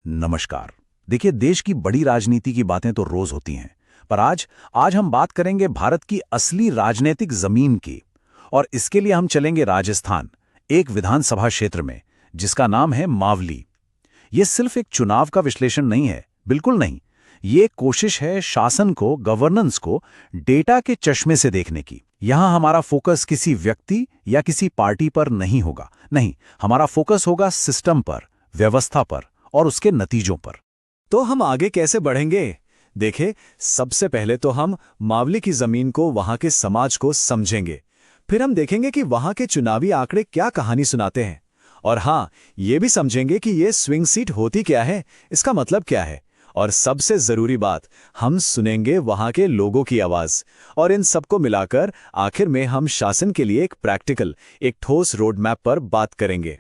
नमस्कार। देखिए, देश की बड़ी राजनीति की बातें तो रोज होती हैं, पर आज हम बात करेंगे भारत की असली राजनीतिक जमीन की। और इसके लिए हम चलेंगे राजस्थान, एक विधानसभा क्षेत्र में जिसका नाम है मावली। ये सिर्फ एक चुनाव का विश्लेषण नहीं है, बिल्कुल नहीं। ये एक कोशिश है शासन को, गवर्नेंस को डेटा के चश्मे से देखने की। यहां हमारा फोकस किसी व्यक्ति या किसी पार्टी पर नहीं होगा, नहीं, हमारा फोकस होगा सिस्टम पर, व्यवस्था पर और उसके नतीजों पर। तो हम आगे कैसे बढ़ेंगे? देखें, सबसे पहले तो हम मावली की जमीन को, वहां के समाज को समझेंगे। फिर हम देखेंगे कि वहां के चुनावी आंकड़े क्या कहानी सुनाते हैं। और हाँ, ये भी समझेंगे कि ये स्विंग सीट होती क्या है, इसका मतलब क्या है। और सबसे जरूरी बात, हम सुनेंगे वहां के लोगों की आवाज। और इन सबको मिलाकर आखिर में हम शासन के लिए एक प्रैक्टिकल, एक ठोस रोड मैप पर बात करेंगे।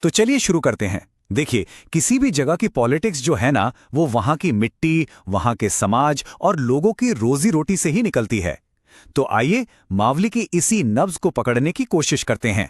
तो चलिए शुरू करते हैं। देखिए, किसी भी जगह की पॉलिटिक्स जो है ना, वो वहां की मिट्टी, वहां के समाज और लोगों की रोजी रोटी से ही निकलती है। तो आइए मावली की इसी नब्ज को पकड़ने की कोशिश करते हैं।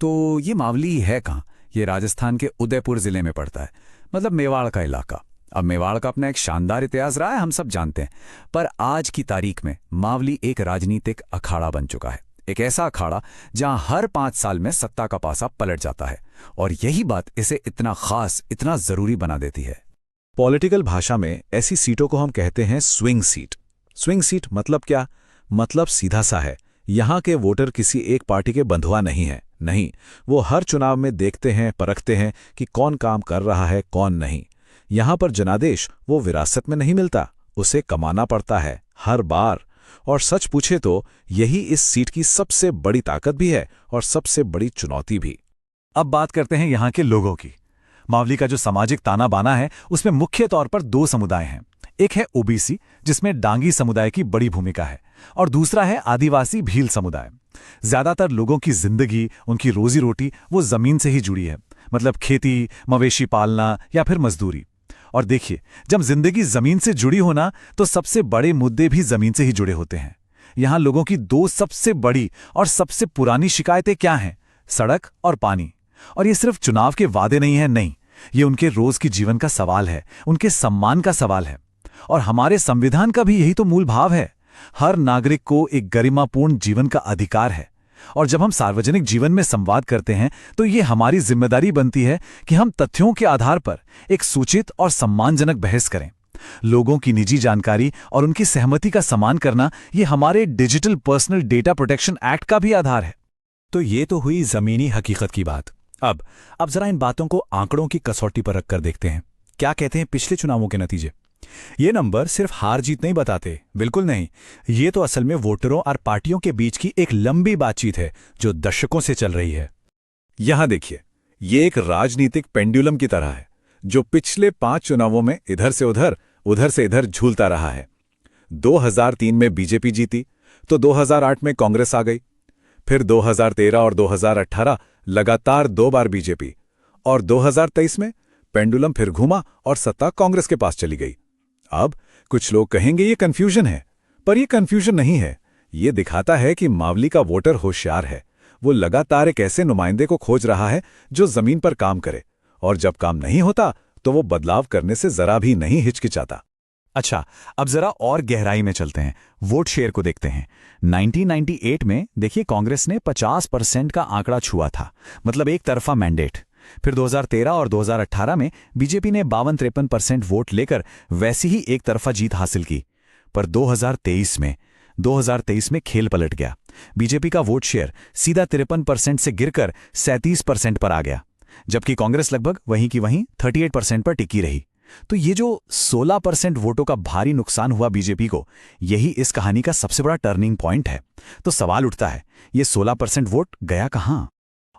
तो ये मावली है कहाँ? ये राजस्थान के उदयपुर जिले में पड़ता है, मतलब मेवाड़ का इलाका। अब मेवाड़ का अपना एक शानदार इतिहास रहा है, हम सब जानते हैं। पर आज की तारीख में मावली एक राजनीतिक अखाड़ा बन चुका है। एक ऐसा अखाड़ा जहां हर 5 साल में सत्ता का पासा पलट जाता है। और यही बात इसे इतना खास, इतना जरूरी बना देती है। पॉलिटिकल भाषा में ऐसी सीटों को हम कहते हैं स्विंग सीट। स्विंग सीट मतलब क्या? मतलब सीधा सा है। यहां के वोटर किसी एक पार्टी के बंधुआ नहीं है, नहीं। वो हर चुनाव में देखते हैं, परखते हैं कि कौन काम कर रहा है, कौन नहीं। यहां पर जनादेश वो विरासत में नहीं मिलता, उसे कमाना पड़ता है हर बार। और सच पूछे तो यही इस सीट की सबसे बड़ी ताकत भी है और सबसे बड़ी चुनौती भी। अब बात करते हैं यहाँ के लोगों की। मावली का जो सामाजिक ताना बाना है, उसमें मुख्य तौर पर 2 समुदाय हैं। एक है ओबीसी, जिसमें डांगी समुदाय की बड़ी भूमिका है, और दूसरा है आदिवासी भील समुदाय। ज्यादातर लोगों की जिंदगी, उनकी रोजी रोटी वो जमीन से ही जुड़ी है, मतलब खेती, मवेशी पालना या फिर मजदूरी। और देखिए, जब जिंदगी जमीन से जुड़ी होना, तो सबसे बड़े मुद्दे भी जमीन से ही जुड़े होते हैं। यहां लोगों की 2 सबसे बड़ी और सबसे पुरानी शिकायतें क्या हैं? सड़क और पानी। और ये सिर्फ चुनाव के वादे नहीं है, नहीं, ये उनके रोज की जीवन का सवाल है, उनके सम्मान का सवाल है। और हमारे संविधान का भी यही तो मूल भाव है। हर नागरिक को एक गरिमापूर्ण जीवन का अधिकार है। और जब हम सार्वजनिक जीवन में संवाद करते हैं, तो ये हमारी जिम्मेदारी बनती है कि हम तथ्यों के आधार पर एक सूचित और सम्मानजनक बहस करें। लोगों की निजी जानकारी और उनकी सहमति का सम्मान करना, ये हमारे digital personal data protection act का भी आधार है। तो ये तो हुई जमीनी हकीकत की बात। अब जरा इन बातों को आंकड़ों की कसौटी पर रखकर देखते हैं। क्या कहते हैं पिछले चुनावों के नतीजे? ये नंबर सिर्फ हार जीत नहीं बताते, बिल्कुल नहीं। ये तो असल में वोटरों और पार्टियों के बीच की एक लंबी बातचीत है जो दशकों से चल रही है। यहां देखिए, ये एक राजनीतिक पेंडुलम की तरह है जो पिछले 5 चुनावों में इधर से उधर से इधर झूलता रहा है। 2003 में बीजेपी जीती, तो 2008 में कांग्रेस आ गई। फिर 2013 और 2018 लगातार 2 बार बीजेपी, और 2023 में पेंडुलम फिर घूमा और सत्ता कांग्रेस के पास चली गई। अब कुछ लोग कहेंगे ये कंफ्यूजन है, पर ये कंफ्यूजन नहीं है। ये दिखाता है कि मावली का वोटर होशियार है। वो लगातार एक ऐसे नुमाइंदे को खोज रहा है जो जमीन पर काम करे, और जब काम नहीं होता तो वो बदलाव करने से जरा भी नहीं हिचकिचाता। अच्छा, अब जरा और गहराई में चलते हैं, वोट शेयर को देखते हैं। 1998 में देखिए, कांग्रेस ने 50% का आंकड़ा छुआ था, मतलब एक तरफा मैंडेट। फिर 2013 और 2018 में बीजेपी ने 52-53% वोट लेकर वैसी ही एक तरफा जीत हासिल की। पर 2023 में खेल पलट गया। बीजेपी का वोट शेयर सीधा 53% से गिरकर 37% पर आ गया, जबकि कांग्रेस लगभग वहीं की वहीं 38% पर टिकी रही। तो ये जो 16% वोटों का भारी नुकसान हुआ बीजेपी को, यही इस कहानी का सबसे बड़ा टर्निंग पॉइंट है। तो सवाल उठता है, ये 16% वोट गया कहां?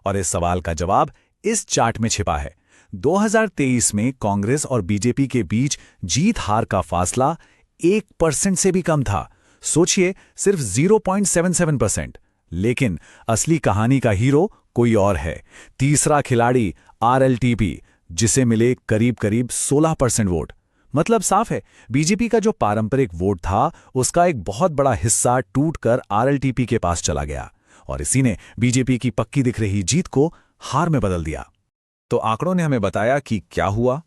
और इस सवाल का जवाब इस चार्ट में छिपा है। 2023 में कांग्रेस और बीजेपी के बीच जीत हार का फासला 1% से भी कम था। सोचिए, सिर्फ 0.77%। लेकिन असली कहानी का हीरो कोई और है, तीसरा खिलाड़ी आरएलटीपी, जिसे मिले करीब करीब 16% वोट। मतलब साफ है, बीजेपी का जो पारंपरिक वोट था, उसका एक बहुत बड़ा हिस्सा टूटकर आरएलटीपी के पास चला गया, और इसी ने बीजेपी की पक्की दिख रही जीत को हार में बदल दिया। तो आंकड़ों ने हमें बताया कि क्या हुआ।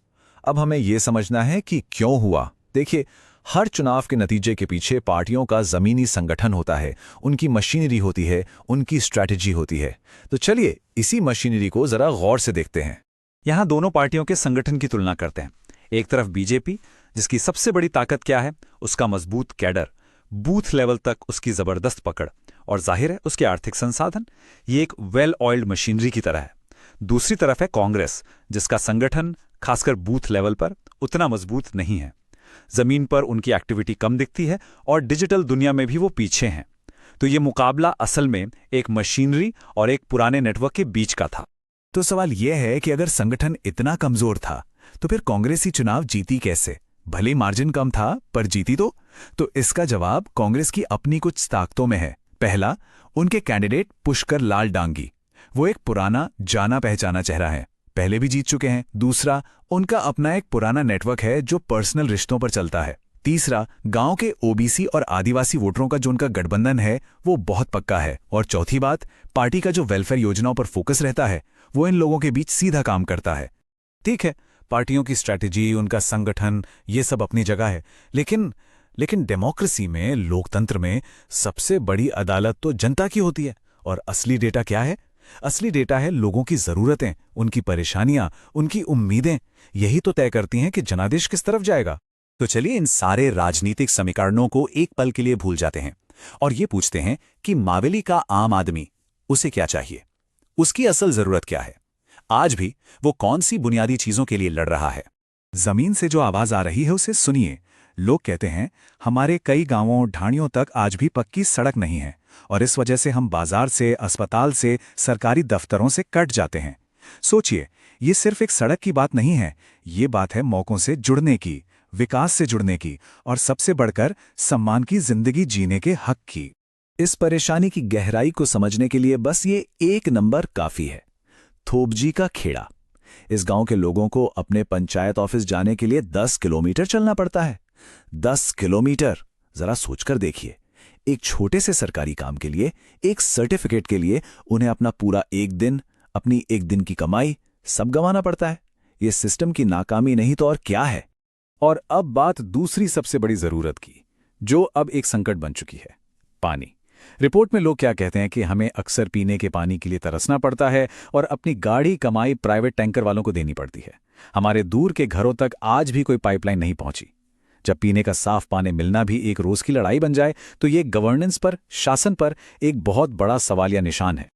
अब हमें ये समझना है कि क्यों हुआ। देखिए, हर चुनाव के नतीजे के पीछे पार्टियों का जमीनी संगठन होता है, उनकी मशीनरी होती है, उनकी स्ट्रैटेजी होती है। तो चलिए इसी मशीनरी को जरा गौर से देखते हैं। यहां दोनों पार्टियों के संगठन की तुलना करते हैं। एक तरफ बीजेपी, जिसकी सबसे बड़ी ताकत क्या है, उसका मजबूत कैडर, बूथ लेवल तक उसकी जबरदस्त पकड़, और जाहिर है उसके आर्थिक संसाधन। ये एक वेल ऑयल्ड मशीनरी की तरह है। दूसरी तरफ है कांग्रेस, जिसका संगठन खासकर बूथ लेवल पर उतना मजबूत नहीं है। जमीन पर उनकी एक्टिविटी कम दिखती है और डिजिटल दुनिया में भी वो पीछे हैं। तो ये मुकाबला असल में एक मशीनरी और एक पुराने नेटवर्क के बीच का था। तो सवाल यह है कि अगर संगठन इतना कमजोर था तो फिर कांग्रेस ही चुनाव जीती कैसे? भले ही मार्जिन कम था पर जीती तो इसका जवाब कांग्रेस की अपनी कुछ ताकतों में है। पहला, उनके कैंडिडेट पुष्कर लाल डांगी। वो एक पुराना जाना पहचाना चेहरा है, पहले भी जीत चुके हैं। दूसरा, उनका अपना एक पुराना नेटवर्क है जो पर्सनल रिश्तों पर चलता है। तीसरा, गांव के ओबीसी और आदिवासी वोटरों का जो उनका गठबंधन है वो बहुत पक्का है। और चौथी बात, पार्टी का जो वेलफेयर योजनाओं पर फोकस रहता है वो इन लोगों के बीच सीधा काम करता है। ठीक है, पार्टियों की स्ट्रैटेजी, उनका संगठन, ये सब अपनी जगह है, लेकिन डेमोक्रेसी में, लोकतंत्र में सबसे बड़ी अदालत तो जनता की होती है। और असली डेटा क्या है? असली डेटा है लोगों की जरूरतें, उनकी परेशानियां, उनकी उम्मीदें। यही तो तय करती हैं कि जनादेश किस तरफ जाएगा। तो चलिए इन सारे राजनीतिक समीकरणों को एक पल के लिए भूल जाते हैं और ये पूछते हैं कि मावेली का आम आदमी, उसे क्या चाहिए? उसकी असल जरूरत क्या है? आज भी वो कौन सी बुनियादी चीजों के लिए लड़ रहा है? जमीन से जो आवाज आ रही है उसे सुनिए। लोग कहते हैं हमारे कई गांवों ढाणियों तक आज भी पक्की सड़क नहीं है और इस वजह से हम बाजार से, अस्पताल से, सरकारी दफ्तरों से कट जाते हैं। सोचिए, ये सिर्फ एक सड़क की बात नहीं है, ये बात है मौकों से जुड़ने की, विकास से जुड़ने की और सबसे बढ़कर सम्मान की जिंदगी जीने के हक की। इस परेशानी की गहराई को समझने के लिए बस ये एक नंबर काफी है, थोबजी का खेड़ा। इस गांव के लोगों को अपने पंचायत ऑफिस जाने के लिए 10 किलोमीटर चलना पड़ता है। 10 किलोमीटर, जरा सोचकर देखिए। एक छोटे से सरकारी काम के लिए, एक सर्टिफिकेट के लिए उन्हें अपना पूरा एक दिन, अपनी एक दिन की कमाई सब गंवाना पड़ता है। ये सिस्टम की नाकामी नहीं तो और क्या है? और अब बात दूसरी सबसे बड़ी जरूरत की, जो अब एक संकट बन चुकी है, पानी। रिपोर्ट में लोग क्या कहते हैं कि हमें अक्सर पीने के पानी के लिए तरसना पड़ता है और अपनी गाढ़ी कमाई प्राइवेट टैंकर वालों को देनी पड़ती है। हमारे दूर के घरों तक आज भी कोई पाइपलाइन नहीं पहुंची। जब पीने का साफ पानी मिलना भी एक रोज की लड़ाई बन जाए तो ये गवर्नेंस पर, शासन पर एक बहुत बड़ा सवालिया निशान है।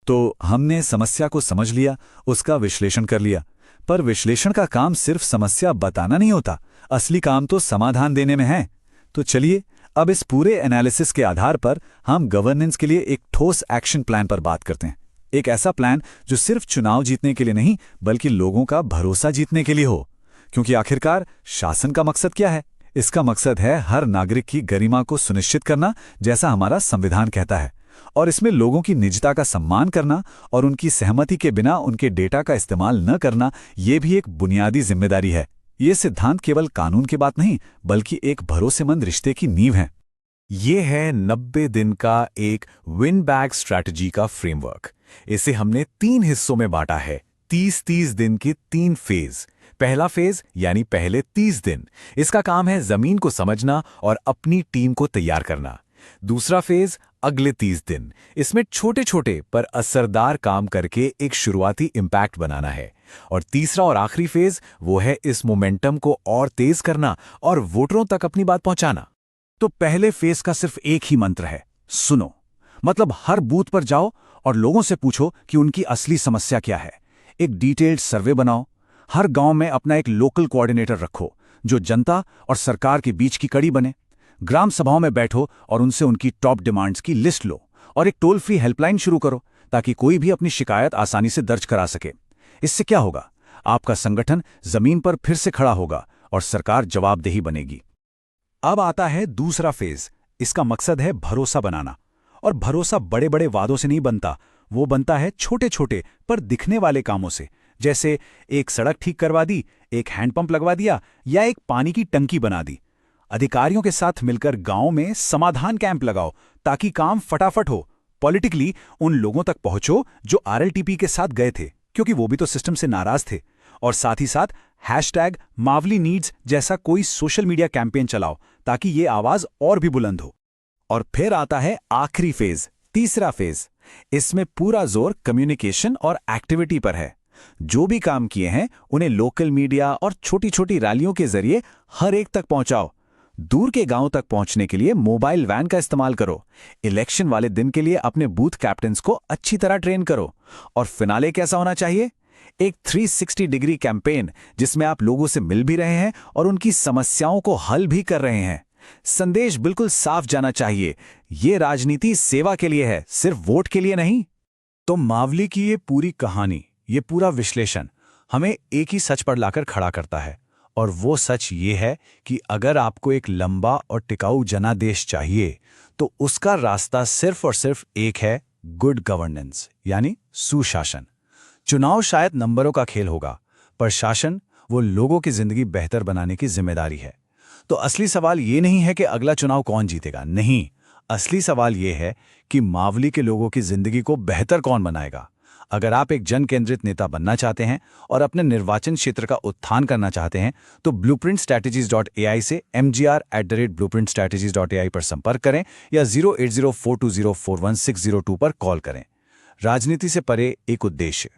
तो हमने समस्या को समझ लिया, उसका विश्लेषण कर लिया, पर विश्लेषण का काम सिर्फ समस्या बताना नहीं होता, असली काम तो समाधान देने में है। तो चलिए अब इस पूरे एनालिसिस के आधार पर हम गवर्नेंस के लिए एक ठोस एक्शन प्लान पर बात करते हैं। एक ऐसा प्लान जो सिर्फ चुनाव जीतने के लिए नहीं बल्कि लोगों का भरोसा जीतने के लिए हो। क्योंकि आखिरकार शासन का मकसद क्या है? इसका मकसद है हर नागरिक की गरिमा को सुनिश्चित करना, जैसा हमारा संविधान कहता है, और इसमें लोगों की निजता का सम्मान करना और उनकी सहमति के बिना उनके डेटा का इस्तेमाल न करना, ये भी एक बुनियादी जिम्मेदारी है। ये सिद्धांत केवल कानून की बात नहीं बल्कि एक भरोसेमंद रिश्ते की नींव है। ये है 90 दिन का एक विन बैक स्ट्रैटेजी का फ्रेमवर्क। इसे हमने 3 हिस्सों में बांटा है, 30-30 दिन के 3 फेज। पहला फेज यानी पहले 30 दिन, इसका काम है जमीन को समझना और अपनी टीम को तैयार करना। दूसरा फेज अगले 30 दिन, इसमें छोटे छोटे पर असरदार काम करके एक शुरुआती इंपैक्ट बनाना है। और तीसरा और आखिरी फेज वो है इस मोमेंटम को और तेज करना और वोटरों तक अपनी बात पहुंचाना। तो पहले फेज का सिर्फ एक ही मंत्र है, सुनो। मतलब हर बूथ पर जाओ और लोगों से पूछो कि उनकी असली समस्या क्या है। एक डिटेल्ड सर्वे बनाओ, हर गांव में अपना एक लोकल कोऑर्डिनेटर रखो जो जनता और सरकार के बीच की कड़ी बने। ग्राम सभाओं में बैठो और उनसे उनकी टॉप डिमांड्स की लिस्ट लो और एक टोल फ्री हेल्पलाइन शुरू करो ताकि कोई भी अपनी शिकायत आसानी से दर्ज करा सके। इससे क्या होगा? आपका संगठन जमीन पर फिर से खड़ा होगा और सरकार जवाबदेही बनेगी। अब आता है दूसरा फेज। इसका मकसद है भरोसा बनाना। और भरोसा बड़े बड़े वादों से नहीं बनता, वो बनता है छोटे छोटे पर दिखने वाले कामों से। जैसे एक सड़क ठीक करवा दी, एक हैंडपंप लगवा दिया या एक पानी की टंकी बना दी। अधिकारियों के साथ मिलकर गांव में समाधान कैंप लगाओ ताकि काम फटाफट हो। पॉलिटिकली उन लोगों तक पहुंचो जो आरएलटीपी के साथ गए थे, क्योंकि वो भी तो सिस्टम से नाराज थे। और साथ ही साथ #मावली नीड्स जैसा कोई सोशल मीडिया कैंपेन चलाओ ताकि ये आवाज और भी बुलंद हो। और फिर आता है आखिरी फेज, तीसरा फेज। इसमें पूरा जोर कम्युनिकेशन और एक्टिविटी पर है। जो भी काम किए हैं उन्हें लोकल मीडिया और छोटी छोटी रैलियों के जरिए हर एक तक पहुंचाओ। दूर के गांव तक पहुंचने के लिए मोबाइल वैन का इस्तेमाल करो। इलेक्शन वाले दिन के लिए अपने बूथ कैप्टन्स को अच्छी तरह ट्रेन करो। और फिनाले कैसा होना चाहिए? एक 360 डिग्री कैंपेन जिसमें आप लोगों से मिल भी रहे हैं और उनकी समस्याओं को हल भी कर रहे हैं। संदेश बिल्कुल साफ जाना चाहिए, ये राजनीति सेवा के लिए है, सिर्फ वोट के लिए नहीं। तो मावली की ये पूरी कहानी, ये पूरा विश्लेषण हमें एक ही सच पर लाकर खड़ा करता है, और वो सच ये है कि अगर आपको एक लंबा और टिकाऊ जनादेश चाहिए तो उसका रास्ता सिर्फ और सिर्फ एक है, गुड गवर्नेंस, यानी सुशासन। चुनाव शायद नंबरों का खेल होगा, पर शासन वो लोगों की जिंदगी बेहतर बनाने की जिम्मेदारी है। तो असली सवाल ये नहीं है कि अगला चुनाव कौन जीतेगा, नहीं, असली सवाल ये है कि मावली के लोगों की जिंदगी को बेहतर कौन बनाएगा। अगर आप एक जन केंद्रित नेता बनना चाहते हैं और अपने निर्वाचन क्षेत्र का उत्थान करना चाहते हैं तो blueprintstrategies.ai से mgr@blueprintstrategies.ai पर संपर्क करें या 08042041602 पर कॉल करें। राजनीति से परे एक उद्देश्य।